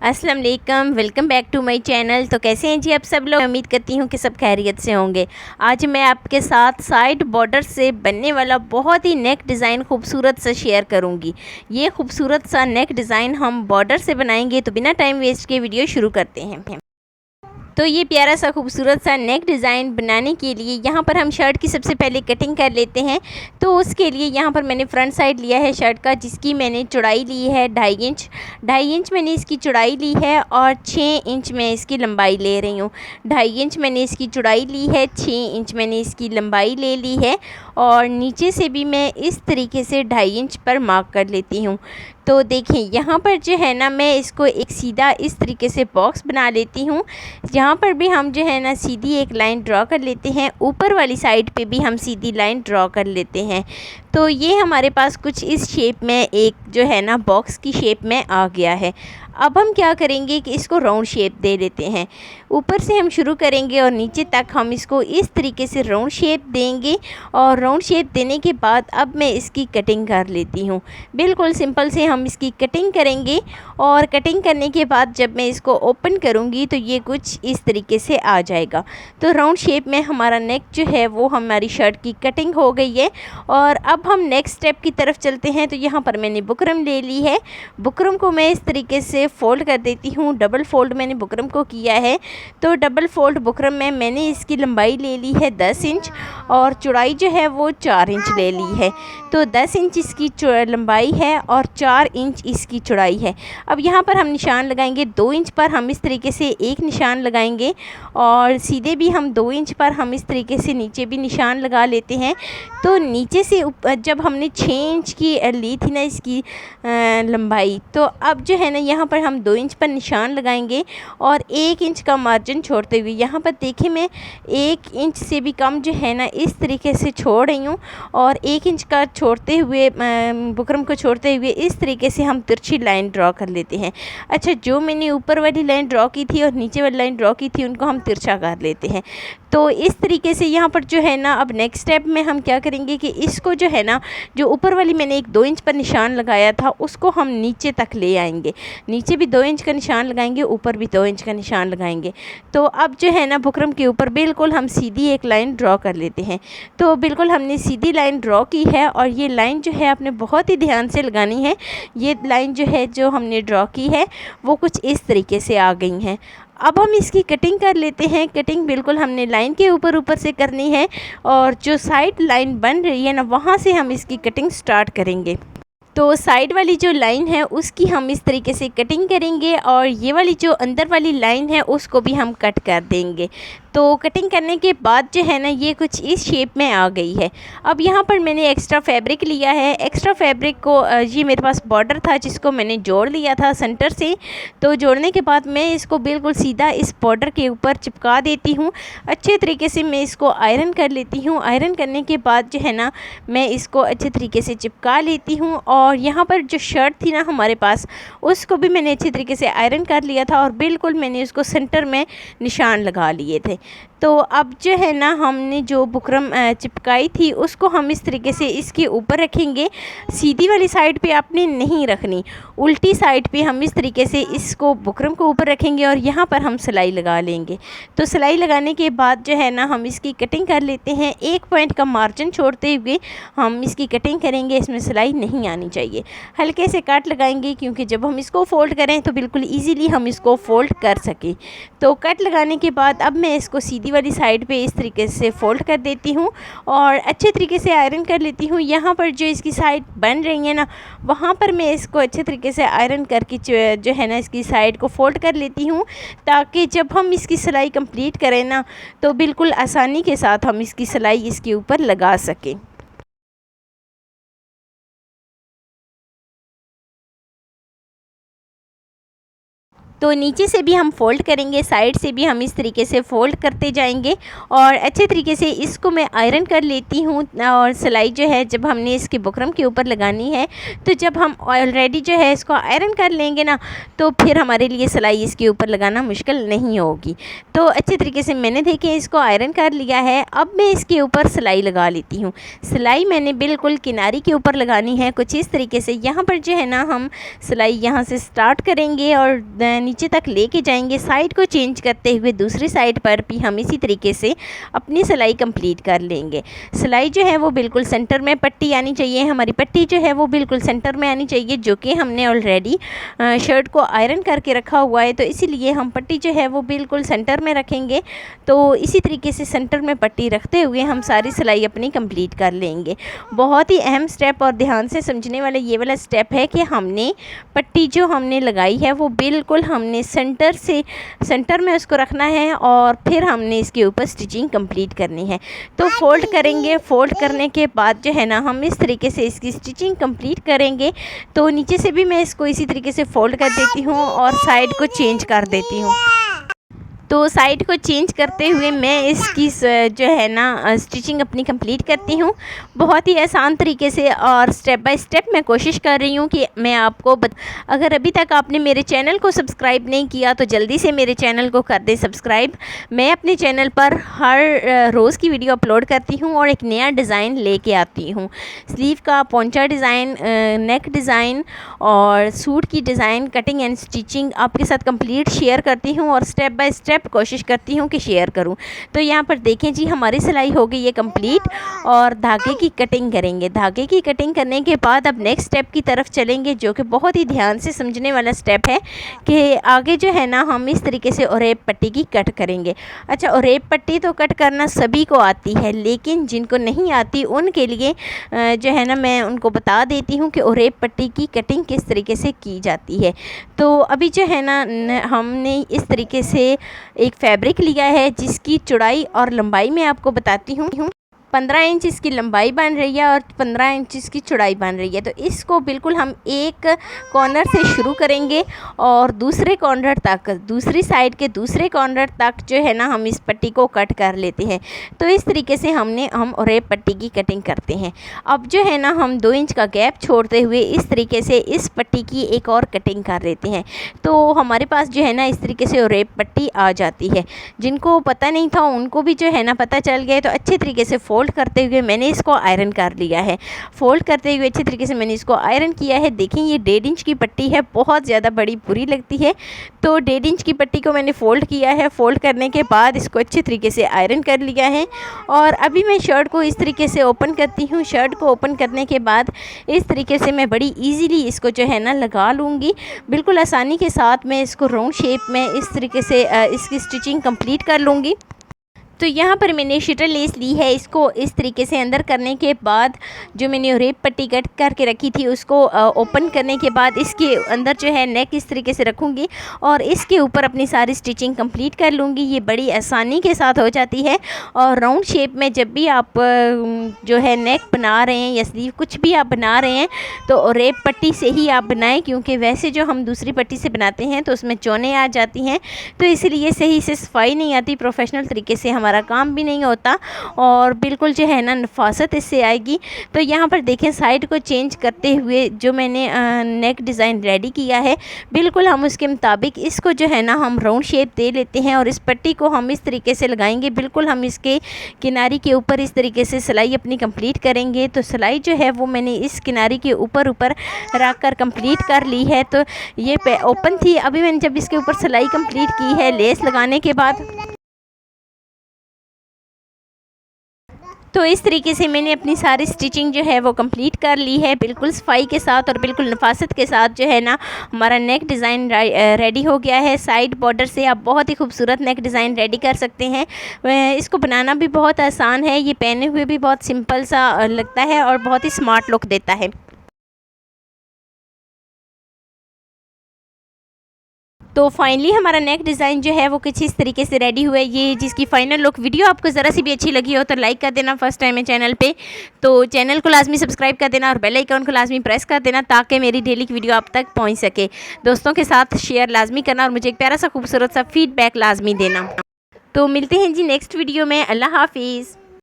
अस्सलाम वालेकुम, welcome back to my channel. तो कैसे हैं जी आप सब लोग। उम्मीद करती हूँ कि सब खैरियत से होंगे। आज मैं आपके साथ साइड बॉर्डर से बनने वाला बहुत ही नेक डिज़ाइन खूबसूरत सा शेयर करूँगी। ये खूबसूरत सा नेक डिज़ाइन हम बॉर्डर से बनाएंगे। तो बिना टाइम वेस्ट के वीडियो शुरू करते हैं। तो ये प्यारा सा खूबसूरत सा नेक डिज़ाइन बनाने के लिए यहाँ पर हम शर्ट की सबसे पहले कटिंग कर लेते हैं। तो उसके लिए यहाँ पर मैंने फ्रंट साइड लिया है शर्ट का, जिसकी मैंने चौड़ाई ली है 2.5 इंच मैंने इसकी चौड़ाई ली है और 6 इंच मैं इसकी लंबाई ले रही हूँ। 2.5 इंच मैंने इसकी चौड़ाई ली है, 6 इंच मैंने इसकी लंबाई ले ली है और नीचे से भी मैं इस तरीके से 2.5 इंच पर मार्क कर लेती हूँ। तो देखें यहाँ पर जो है ना, मैं इसको एक सीधा इस तरीके से बॉक्स बना लेती हूँ। यहाँ पर भी हम जो है ना सीधी एक लाइन ड्रॉ कर लेते हैं, ऊपर वाली साइड पे भी हम सीधी लाइन ड्रॉ कर लेते हैं। तो ये हमारे पास कुछ इस शेप में एक जो है ना बॉक्स की शेप में आ गया है। अब हम क्या करेंगे कि इसको राउंड शेप दे लेते हैं। ऊपर से हम शुरू करेंगे और नीचे तक हम इसको इस तरीके से राउंड शेप देंगे और राउंड शेप देने के बाद अब मैं इसकी कटिंग कर लेती हूँ। बिल्कुल सिंपल से हम इसकी कटिंग करेंगे और कटिंग करने के बाद जब मैं इसको ओपन करूँगी तो ये कुछ इस तरीके से आ जाएगा। तो राउंड शेप में हमारा नेक जो है वो हमारी शर्ट की कटिंग हो गई है। और अब हम नेक्स्ट स्टेप की तरफ चलते हैं। तो यहाँ पर मैंने बुकरम ले ली है। बुकरम को मैं इस तरीके से फ़ोल्ड कर देती हूँ। डबल फ़ोल्ड मैंने बुकरम को किया है। तो डबल फ़ोल्ड बुकरम में मैंने इसकी लंबाई ले ली है 10 इंच और चौड़ाई जो है वो 4 इंच ले ली है। तो 10 इंच इसकी लंबाई है और 4 इंच इसकी चौड़ाई है। अब यहाँ पर हम निशान लगाएंगे 2 इंच पर, हम इस तरीके से एक निशान लगाएंगे और सीधे भी हम 2 इंच पर हम इस तरीके से नीचे भी निशान लगा लेते हैं। तो नीचे से जब हमने 6 इंच की ली थी ना इसकी लंबाई, तो अब जो है ना यहाँ पर हम 2 इंच पर निशान लगाएंगे और 1 इंच का मार्जिन छोड़ते हुए, यहाँ पर देखें मैं 1 इंच से भी कम जो है ना इस तरीके से छोड़ रही हूँ और 1 इंच का छोड़ते हुए बुकरम को छोड़ते हुए इस तरीके से हम तिरछी लाइन ड्रॉ कर लेते हैं। अच्छा, जो मैंने ऊपर वाली लाइन ड्रॉ की थी और नीचे वाली लाइन ड्रॉ की थी उनको हम तिरछा कर लेते हैं। तो इस तरीके से यहाँ पर जो है ना, अब नेक्स्ट स्टेप में हम क्या करेंगे कि इसको जो है ना, जो ऊपर वाली मैंने एक 2 इंच पर निशान लगाया था उसको हम नीचे तक ले आएंगे। नीचे भी 2 इंच का निशान लगाएंगे, ऊपर भी 2 इंच का निशान लगाएंगे। तो अब जो है ना बुकरम के ऊपर बिल्कुल हम सीधी एक लाइन ड्रॉ कर लेते हैं। तो बिल्कुल हमने सीधी लाइन ड्रॉ की है और ये लाइन जो है आपने बहुत ही ध्यान से लगानी है। ये लाइन जो है जो हमने ड्रॉ की है वो कुछ इस तरीके से आ गई हैं। अब हम इसकी कटिंग कर लेते हैं। कटिंग बिल्कुल हमने लाइन के ऊपर ऊपर से करनी है और जो साइड लाइन बन रही है ना वहाँ से हम इसकी कटिंग स्टार्ट करेंगे। तो साइड वाली जो लाइन है उसकी हम इस तरीके से कटिंग करेंगे और ये वाली जो अंदर वाली लाइन है उसको भी हम कट कर देंगे। तो कटिंग करने के बाद जो है ना ये कुछ इस शेप में आ गई है। अब यहाँ पर मैंने एक्स्ट्रा फैब्रिक लिया है। एक्स्ट्रा फैब्रिक को ये मेरे पास बॉर्डर था जिसको मैंने जोड़ लिया था सेंटर से। तो जोड़ने के बाद मैं इसको बिल्कुल सीधा इस बॉर्डर के ऊपर चिपका देती हूँ। अच्छे तरीके से मैं इसको आयरन कर लेती हूँ। आयरन करने के बाद जो है ना मैं इसको अच्छे तरीके से चिपका लेती हूँ और यहाँ पर जो शर्ट थी ना हमारे पास उसको भी मैंने अच्छे तरीके से आयरन कर लिया था और बिल्कुल मैंने उसको सेंटर में निशान लगा लिए थे। तो अब जो है ना हमने जो बुकरम चिपकाई थी उसको हम इस तरीके से इसके ऊपर रखेंगे। सीधी वाली साइड पे आपने नहीं रखनी, उल्टी साइड पे हम इस तरीके से इसको बुकरम को ऊपर रखेंगे और यहाँ पर हम सिलाई लगा लेंगे। तो सिलाई लगाने के बाद जो है ना हम इसकी कटिंग कर लेते हैं। 1 पॉइंट का मार्जिन छोड़ते हुए हम इसकी कटिंग करेंगे। इसमें सिलाई नहीं आनी चाहिए, हल्के से कट लगाएंगे क्योंकि जब हम इसको फ़ोल्ड करें तो बिल्कुल ईजीली हम इसको फ़ोल्ड कर सकें। तो कट लगाने के बाद अब मैं इसको सीधी वाली साइड पे इस तरीके से फ़ोल्ड कर देती हूँ और अच्छे तरीके से आयरन कर लेती हूँ। यहाँ पर जो इसकी साइड बन रही है ना वहाँ पर मैं इसको अच्छे तरीके से आयरन करके जो है ना इसकी साइड को फ़ोल्ड कर लेती हूँ ताकि जब हम इसकी सिलाई कंप्लीट करें ना तो बिल्कुल आसानी के साथ हम इसकी सिलाई इसके ऊपर लगा सकें। तो नीचे से भी हम फ़ोल्ड करेंगे, साइड से भी हम इस तरीके से फ़ोल्ड करते जाएंगे और अच्छे तरीके से इसको मैं आयरन कर लेती हूँ। और सिलाई जो है जब हमने इसके बुकरम के ऊपर लगानी है तो जब हम ऑलरेडी जो है इसको आयरन कर लेंगे ना तो फिर हमारे लिए सिलाई इसके ऊपर लगाना मुश्किल नहीं होगी। तो अच्छे तरीके से मैंने देखे इसको आयरन कर लिया है। अब मैं इसके ऊपर सिलाई लगा लेती हूँ। सिलाई मैंने बिल्कुल किनारी के ऊपर लगानी है कुछ इस तरीके से। यहाँ पर जो है ना हम सिलाई यहाँ से स्टार्ट करेंगे और नीचे तक लेके जाएंगे। साइड को चेंज करते हुए दूसरी साइड पर भी हम इसी तरीके से अपनी सिलाई कंप्लीट कर लेंगे। सिलाई जो है वो बिल्कुल सेंटर में पट्टी आनी चाहिए, हमारी पट्टी जो है वो बिल्कुल सेंटर में आनी चाहिए, जो कि हमने ऑलरेडी शर्ट को आयरन करके रखा हुआ है, तो इसीलिए हम पट्टी जो है वो बिल्कुल सेंटर में रखेंगे। तो इसी तरीके से सेंटर में पट्टी रखते हुए हम सारी सिलाई अपनी कंप्लीट कर लेंगे। बहुत ही अहम स्टेप और ध्यान से समझने वाला ये वाला स्टेप है कि हमने पट्टी जो हमने लगाई है वो बिल्कुल हमने सेंटर में उसको रखना है और फिर हमने इसके ऊपर स्टिचिंग कंप्लीट करनी है। तो फोल्ड करेंगे, फोल्ड करने के बाद जो है ना हम इस तरीके से इसकी स्टिचिंग कंप्लीट करेंगे। तो नीचे से भी मैं इसको इसी तरीके से फोल्ड कर देती हूँ और साइड को चेंज कर देती हूँ। तो साइड को चेंज करते हुए मैं इसकी जो है ना स्टिचिंग अपनी कंप्लीट करती हूँ बहुत ही आसान तरीके से और स्टेप बाय स्टेप मैं कोशिश कर रही हूँ कि मैं आपको अगर अभी तक आपने मेरे चैनल को सब्सक्राइब नहीं किया तो जल्दी से मेरे चैनल को कर दें सब्सक्राइब। मैं अपने चैनल पर हर रोज़ की वीडियो अपलोड करती हूँ और एक नया डिज़ाइन लेके आती हूँ। स्लीव का पोंचा डिज़ाइन, नेक डिज़ाइन और सूट की डिज़ाइन, कटिंग एंड स्टिचिंग आपके साथ कंप्लीट शेयर करती हूँ और स्टेप बाय स्टेप कोशिश करती हूँ कि शेयर करूँ। तो यहाँ पर देखें जी हमारी सिलाई हो गई है कंप्लीट और धागे की कटिंग करेंगे। धागे की कटिंग करने के बाद अब नेक्स्ट स्टेप की तरफ चलेंगे, जो कि बहुत ही ध्यान से समझने वाला स्टेप है कि आगे जो है ना हम इस तरीके से ओरेप पट्टी की कट करेंगे। अच्छा, ओरेप पट्टी तो कट करना सभी को आती है, लेकिन जिनको नहीं आती उनके लिए जो है ना मैं उनको बता देती हूँ कि ओरेप पट्टी की कटिंग किस तरीके से की जाती है। तो अभी जो है ना हमने इस तरीके से एक फैब्रिक लिया है जिसकी चौड़ाई और लंबाई मैं आपको बताती हूँ। 15 इंच इसकी लंबाई बन रही है और 15 इंच इसकी चौड़ाई बन रही है। तो इसको बिल्कुल हम एक कॉर्नर से शुरू करेंगे और दूसरे कॉर्नर तक, दूसरी साइड के दूसरे कॉर्नर तक जो है ना हम इस पट्टी को कट कर लेते हैं। तो इस तरीके से हम ओरेप पट्टी की कटिंग करते हैं। अब जो है ना हम 2 इंच का गैप छोड़ते हुए इस तरीके से इस पट्टी की एक और कटिंग कर लेते हैं। तो हमारे पास जो है ना इस तरीके से ओरेप पट्टी आ जाती है। जिनको पता नहीं था उनको भी जो है ना पता चल गया। तो अच्छे तरीके से फोल्ड करते हुए मैंने इसको आयरन कर लिया है। फोल्ड करते हुए अच्छे तरीके से मैंने इसको आयरन किया है। देखें ये 1.5 इंच की पट्टी है, बहुत ज़्यादा बड़ी बुरी लगती है। तो 1.5 इंच की पट्टी को मैंने फ़ोल्ड किया है। फ़ोल्ड करने के बाद इसको अच्छे तरीके से आयरन कर लिया है और अभी मैं शर्ट को इस तरीके से ओपन करती हूँ। शर्ट को ओपन करने के बाद इस तरीके से मैं बड़ी ईजीली इसको जो है ना लगा लूँगी। बिल्कुल आसानी के साथ मैं इसको राउंड शेप में इस तरीके से इसकी स्टिचिंग कंप्लीट कर लूँगी। तो यहाँ पर मैंने शटर लेस ली है। इसको इस तरीके से अंदर करने के बाद जो मैंने ओरेप पट्टी कट करके रखी थी उसको ओपन करने के बाद इसके अंदर जो है नेक इस तरीके से रखूँगी और इसके ऊपर अपनी सारी स्टिचिंग कंप्लीट कर लूँगी। ये बड़ी आसानी के साथ हो जाती है और राउंड शेप में जब भी आप जो है नेक बना रहे हैं या स्लीव कुछ भी आप बना रहे हैं तो ओरेप पट्टी से ही आप बनाएं, क्योंकि वैसे जो हम दूसरी पट्टी से बनाते हैं तो उसमें चौने आ जाती हैं, तो इसलिए सही से सफाई नहीं आती, प्रोफेशनल तरीके से हमारा काम भी नहीं होता और बिल्कुल जो है ना नफासत इससे आएगी। तो यहाँ पर देखें साइड को चेंज करते हुए जो मैंने नेक डिज़ाइन रेडी किया है बिल्कुल हम उसके मुताबिक इसको जो है ना हम राउंड शेप दे लेते हैं और इस पट्टी को हम इस तरीके से लगाएंगे। बिल्कुल हम इसके किनारी के ऊपर इस तरीके से सिलाई अपनी कंप्लीट करेंगे। तो सिलाई जो है वो मैंने इस किनारी के ऊपर रख कर कंप्लीट कर ली है। तो ये ओपन थी, अभी मैंने जब इसके ऊपर सिलाई कंप्लीट की है लेस लगाने के बाद, तो इस तरीके से मैंने अपनी सारी स्टिचिंग जो है वो कंप्लीट कर ली है बिल्कुल सफाई के साथ और बिल्कुल नफासत के साथ। जो है ना हमारा नेक डिज़ाइन रेडी हो गया है। साइड बॉर्डर से आप बहुत ही खूबसूरत नेक डिज़ाइन रेडी कर सकते हैं। इसको बनाना भी बहुत आसान है, ये पहने हुए भी बहुत सिंपल सा लगता है और बहुत ही स्मार्ट लुक देता है। तो फाइनली हमारा नेक डिज़ाइन जो है वो कुछ इस तरीके से रेडी हुआ है। ये जिसकी फाइनल लुक वीडियो आपको ज़रा सी भी अच्छी लगी हो तो लाइक कर देना फर्स्ट टाइम है चैनल पे, तो चैनल को लाजमी सब्सक्राइब कर देना और बेल आइकन को लाजमी प्रेस कर देना ताकि मेरी डेली की वीडियो आप तक पहुंच सके। दोस्तों के साथ शेयर लाजमी करना और मुझे एक प्यारा सा खूबसूरत सा फीडबैक लाजमी देना। तो मिलते हैं जी नेक्स्ट वीडियो में। अल्लाह हाफिज़।